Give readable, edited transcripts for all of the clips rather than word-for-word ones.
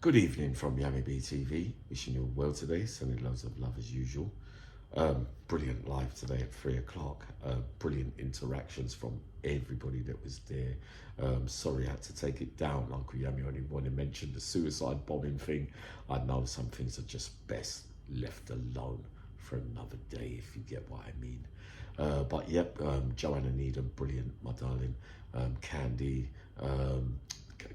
Good evening from Yami BTV. Wishing you well today. Sending loads of love as usual. Brilliant live today at 3 o'clock. Brilliant interactions from everybody that was there. Sorry I had to take it down. Uncle Yami only wanted to mention the suicide bombing thing. I know some things are just best left alone for another day, if you get what I mean. But yep, Joanna Needham, brilliant, my darling. Candy,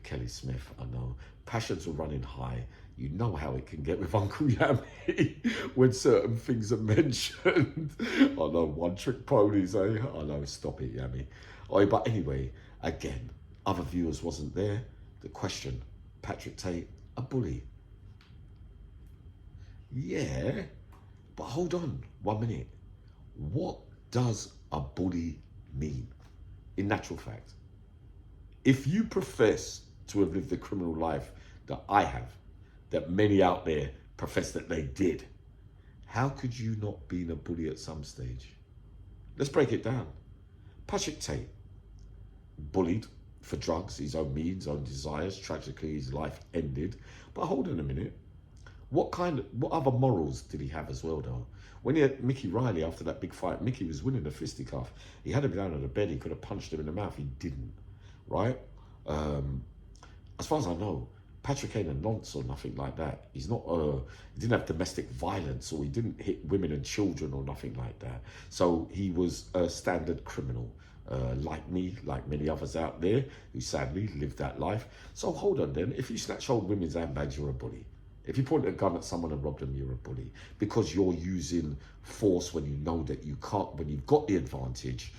Kelly Smith, I know. Passions were running high. You know how it can get with Uncle Yami when certain things are mentioned. I know, one trick ponies, eh? I know, stop it, Yami. Oh, but anyway, again, other viewers wasn't there. The question, Patrick Tate, a bully? Yeah, but hold on 1 minute. What does a bully mean in natural fact? If you profess to have lived the criminal life that I have, that many out there profess that they did, how could you not be a bully at some stage? Let's break it down. Patrick Tate, bullied for drugs, his own means, own desires. Tragically, his life ended. But hold on a minute. What other morals did he have as well, though? When he had Mickey Riley after that big fight, Mickey was winning a fisticuff. He had him down on the bed. He could have punched him in the mouth. He didn't, right? As far as I know, Patrick ain't a nonce or nothing like that. He's not, he didn't have domestic violence, or he didn't hit women and children or nothing like that. So he was a standard criminal, like me, like many others out there who sadly lived that life. So hold on then, if you snatch old women's handbags, you're a bully. If you point a gun at someone and rob them, you're a bully, because you're using force when you know that you can't, when you've got the advantage,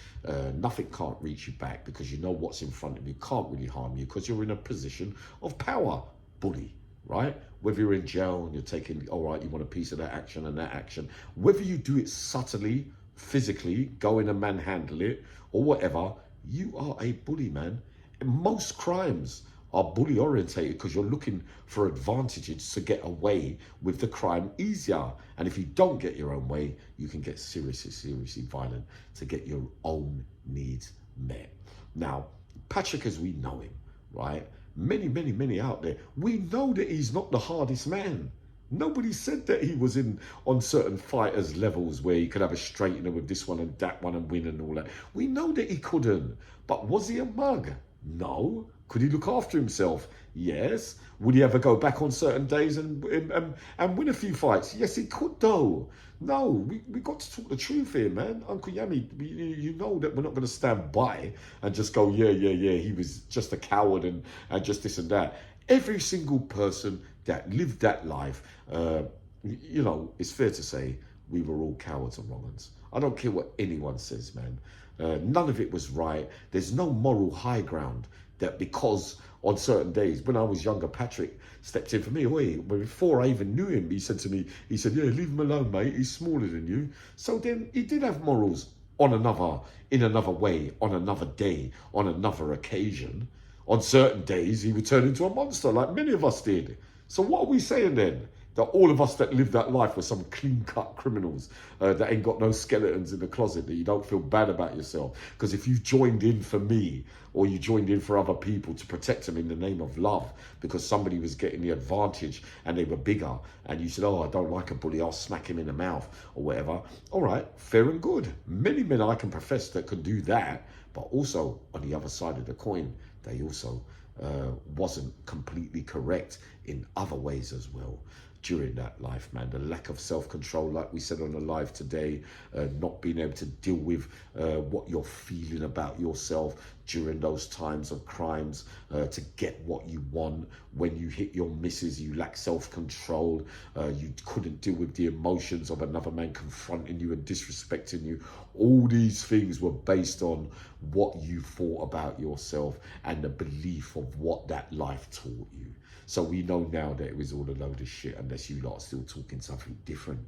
nothing can't reach you back because you know what's in front of you can't really harm you because you're in a position of power. Bully, right? Whether you're in jail and you're taking, all right, you want a piece of that action and that action, whether you do it subtly, physically, go in and manhandle it or whatever, you are a bully, man. And most crimes are bully orientated because you're looking for advantages to get away with the crime easier. And if you don't get your own way, you can get seriously violent to get your own needs met. Now, Patrick, as we know him, right? Many out there, we know that he's not the hardest man. Nobody said that he was on certain fighters' levels where he could have a straightener with this one and that one and win and all that. We know that he couldn't. But was he a mug? No. Could he look after himself? Yes. Would he ever go back on certain days and win a few fights? Yes, he could, though. No, we got to talk the truth here, man. Uncle Yami, you know that we're not going to stand by and just go, yeah, he was just a coward and just this and that. Every single person that lived that life, you know, it's fair to say we were all cowards and wrong-uns. I don't care what anyone says, man. None of it was right. There's no moral high ground that because on certain days, when I was younger, Patrick stepped in for me. Before I even knew him, he said to me, he said, yeah, leave him alone, mate. He's smaller than you. So then he did have morals in another way, on another day, on another occasion. On certain days, he would turn into a monster like many of us did. So what are we saying then? That all of us that lived that life were some clean-cut criminals that ain't got no skeletons in the closet, that you don't feel bad about yourself. Because if you joined in for me or you joined in for other people to protect them in the name of love because somebody was getting the advantage and they were bigger and you said, oh, I don't like a bully, I'll smack him in the mouth or whatever. All right, fair and good. Many men I can profess that could do that, but also on the other side of the coin, they also wasn't completely correct in other ways as well during that life, man. The lack of self-control, like we said on the live today, not being able to deal with what you're feeling about yourself during those times of crimes, to get what you want. When you hit your misses, you lack self-control. You couldn't deal with the emotions of another man confronting you and disrespecting you. All these things were based on what you thought about yourself and the belief of what that life taught you. So we know now that it was all a load of shit, unless you lot are still talking something different.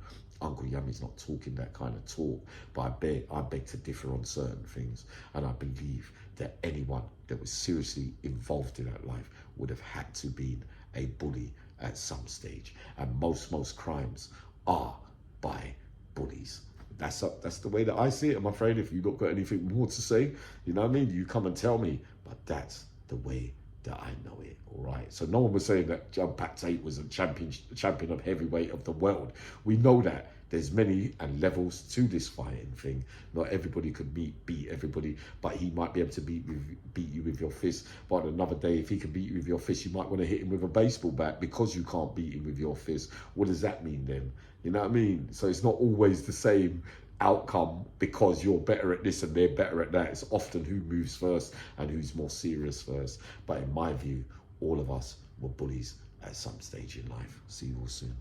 Uncle Yami's not talking that kind of talk, but I beg to differ on certain things. And I believe that anyone that was seriously involved in that life would have had to be a bully at some stage. And most crimes are by bullies. That's the way that I see it. I'm afraid if you've not got anything more to say, you know what I mean, you come and tell me. But that's the way that I know it, all right? So no one was saying that Pat Tate was a champion of heavyweight of the world. We know that. There's many and levels to this fighting thing. Not everybody could beat everybody, but he might be able to beat you with your fist. But another day, if he can beat you with your fist, you might want to hit him with a baseball bat because you can't beat him with your fist. What does that mean then? You know what I mean? So it's not always the same outcome because you're better at this and they're better at that. It's often who moves first and who's more serious first. But in my view, all of us were bullies at some stage in life. See you all soon.